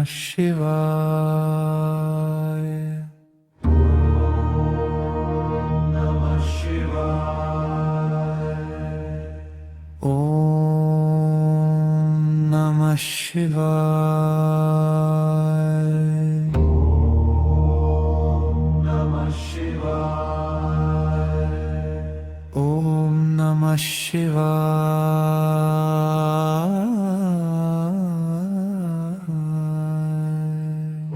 शिवाय. ओम नमः शिवाय. ओम नमः शिवाय. ओम नमः शिवाय. नमः शिवाय. नमः शिवाय.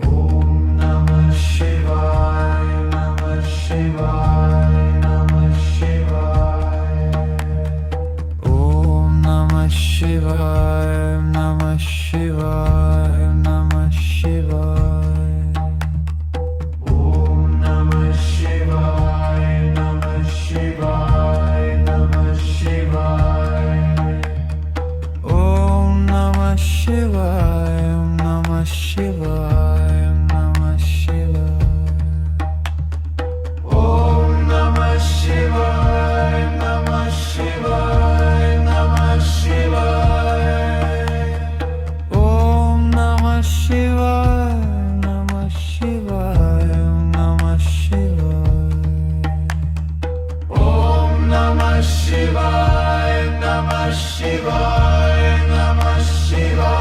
ओम नमः शिवाय. नमः शिवाय. नमः शिवाय. ओम नमः शिवाय. नमः शिवाय. नमः शिवाय. ओम नमः शिवाय. नमः शिवाय. नमः शिवाय. ओम नमः शिवाय. नमः शिवाय. नमः शिवाय. ओम नमः शिवाय. नमः शिवाय. नमः शिवाय. ओम नमः शिवाय. नमः शिवाय. नमः शिवाय.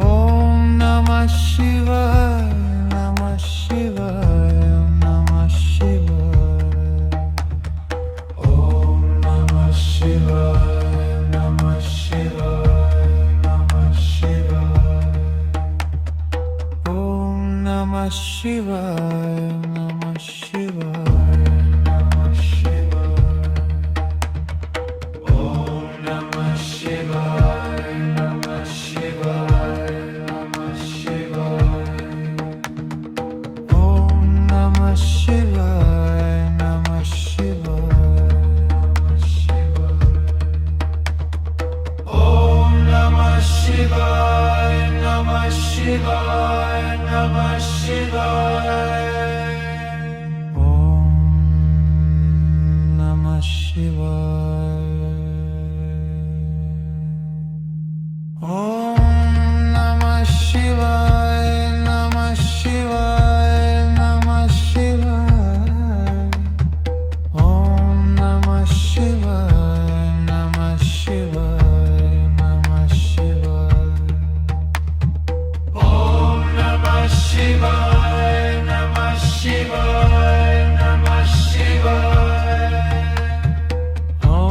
ओम नमः शिवाय. नमः शिवाय. नमः शिवाय. ओम नमः शिवाय. नमः शिवाय. नमः शिवाय. ओम नमः शिवाय. नमः शिवाय. नमः शिवाय. ओम नमः शिवाय. नमः शिवाय. नमः शिवाय. ओम नमः शिवाय. नमः शिवाय. नमः शिवाय. ओम नमः शिवाय. ओम नमः शिवाय. नमः शिवाय. नमः शिवाय. ओम नमः शिवाय. नमः शिवाय. नमः शिवाय. ओम नमः शिवाय. नमः शिवाय. नमः शिवाय. ओम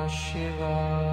Shivaaya.